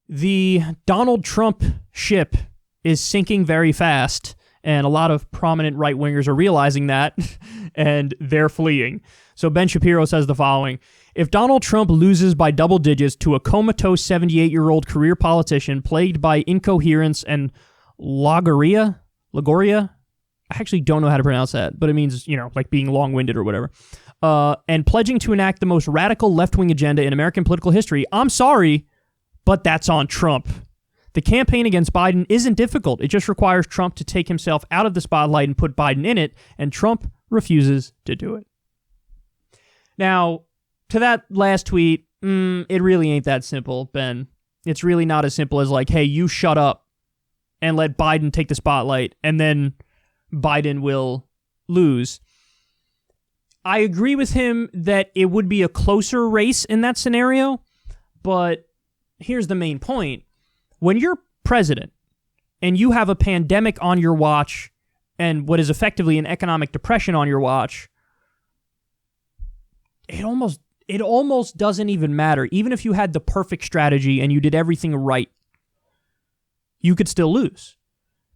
The Donald Trump ship is sinking very fast, and a lot of prominent right-wingers are realizing that, and they're fleeing. So Ben Shapiro says the following: if Donald Trump loses by double digits to a comatose 78-year-old career politician plagued by incoherence and Lagoria, I actually don't know how to pronounce that, but it means, like being long-winded or whatever, and pledging to enact the most radical left-wing agenda in American political history, I'm sorry, but that's on Trump. The campaign against Biden isn't difficult. It just requires Trump to take himself out of the spotlight and put Biden in it, and Trump refuses to do it. Now, to that last tweet, it really ain't that simple, Ben. It's really not as simple as like, hey, you shut up and let Biden take the spotlight, and then Biden will lose. I agree with him that it would be a closer race in that scenario, but here's the main point. When you're president and you have a pandemic on your watch and what is effectively an economic depression on your watch, it almost doesn't even matter. Even if you had the perfect strategy and you did everything right, you could still lose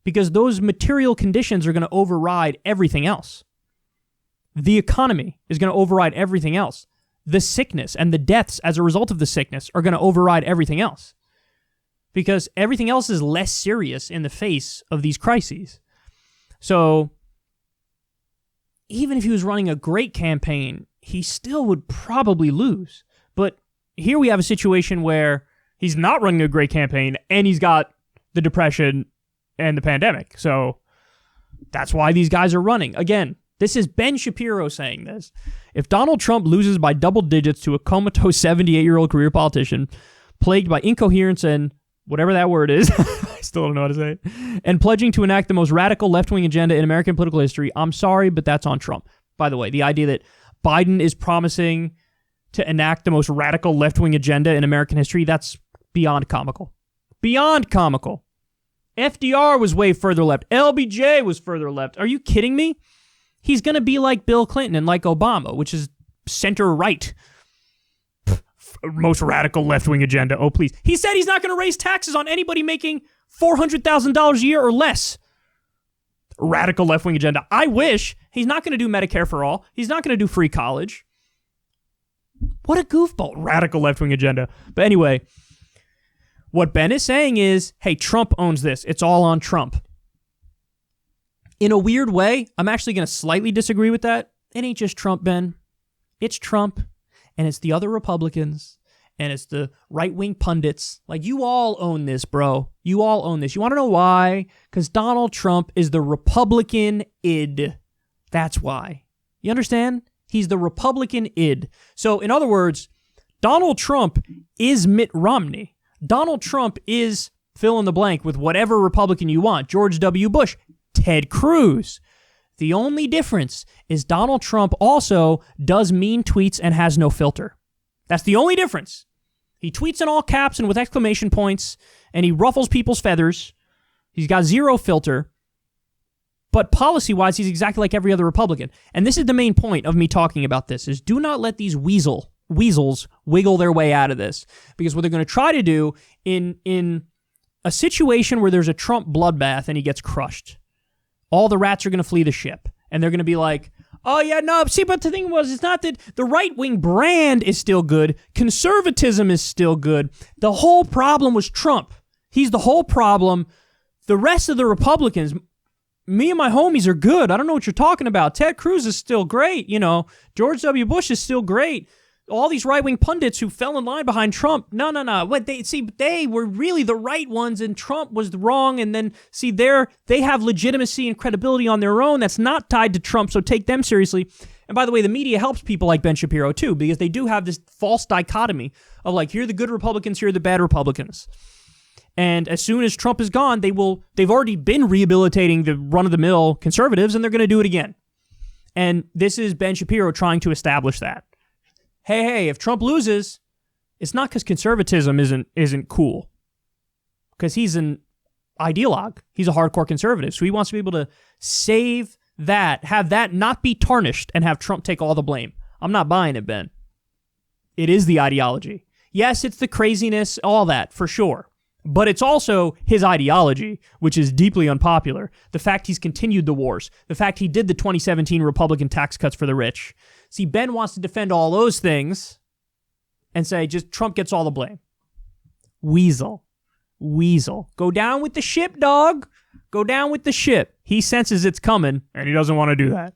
because those material conditions are going to override everything else. The economy is going to override everything else. The sickness and the deaths as a result of the sickness are going to override everything else because everything else is less serious in the face of these crises. So even if he was running a great campaign, he still would probably lose. But here we have a situation where he's not running a great campaign and he's got the depression and the pandemic. So that's why these guys are running. Again, this is Ben Shapiro saying this. If Donald Trump loses by double digits to a comatose 78-year-old career politician plagued by incoherence and whatever that word is, I still don't know how to say it, and pledging to enact the most radical left-wing agenda in American political history, I'm sorry, but that's on Trump. By the way, the idea that Biden is promising to enact the most radical left-wing agenda in American history, that's beyond comical. Beyond comical. FDR was way further left. LBJ was further left. Are you kidding me? He's going to be like Bill Clinton and like Obama, which is center-right. Most radical left-wing agenda. Oh, please. He said he's not going to raise taxes on anybody making $400,000 a year or less. Radical left-wing agenda. I wish. He's not going to do Medicare for all. He's not going to do free college. What a goofball. Radical left-wing agenda. But anyway, what Ben is saying is, hey, Trump owns this. It's all on Trump. In a weird way, I'm actually going to slightly disagree with that. It ain't just Trump, Ben. It's Trump, and it's the other Republicans, and it's the right-wing pundits. Like, you all own this, bro. You all own this. You want to know why? Because Donald Trump is the Republican id. That's why. You understand? He's the Republican id. So, in other words, Donald Trump is Mitt Romney. Donald Trump is fill in the blank with whatever Republican you want. George W. Bush. Ted Cruz. The only difference is Donald Trump also does mean tweets and has no filter. That's the only difference. He tweets in all caps and with exclamation points, and he ruffles people's feathers. He's got zero filter. But policy-wise, he's exactly like every other Republican. And this is the main point of me talking about this, is do not let these weasels wiggle their way out of this. Because what they're going to try to do in a situation where there's a Trump bloodbath and he gets crushed, all the rats are going to flee the ship. And they're going to be like, oh, yeah, no, see, but the thing was, it's not that the right-wing brand is still good. Conservatism is still good. The whole problem was Trump. He's the whole problem. The rest of the Republicans, me and my homies are good. I don't know what you're talking about. Ted Cruz is still great. George W. Bush is still great. All these right-wing pundits who fell in line behind Trump, no. They were really the right ones, and Trump was wrong. And then, they have legitimacy and credibility on their own that's not tied to Trump, so take them seriously. And by the way, the media helps people like Ben Shapiro, too, because they do have this false dichotomy of like, here are the good Republicans, here are the bad Republicans. And as soon as Trump is gone, they've already been rehabilitating the run-of-the-mill conservatives, and they're going to do it again. And this is Ben Shapiro trying to establish that. Hey, if Trump loses, it's not because conservatism isn't cool. Because he's an ideologue. He's a hardcore conservative. So he wants to be able to save that, have that not be tarnished, and have Trump take all the blame. I'm not buying it, Ben. It is the ideology. Yes, it's the craziness, all that, for sure. But it's also his ideology, which is deeply unpopular. The fact he's continued the wars. The fact he did the 2017 Republican tax cuts for the rich. See, Ben wants to defend all those things and say just Trump gets all the blame. Weasel. Go down with the ship, dog. Go down with the ship. He senses it's coming, and he doesn't want to do that.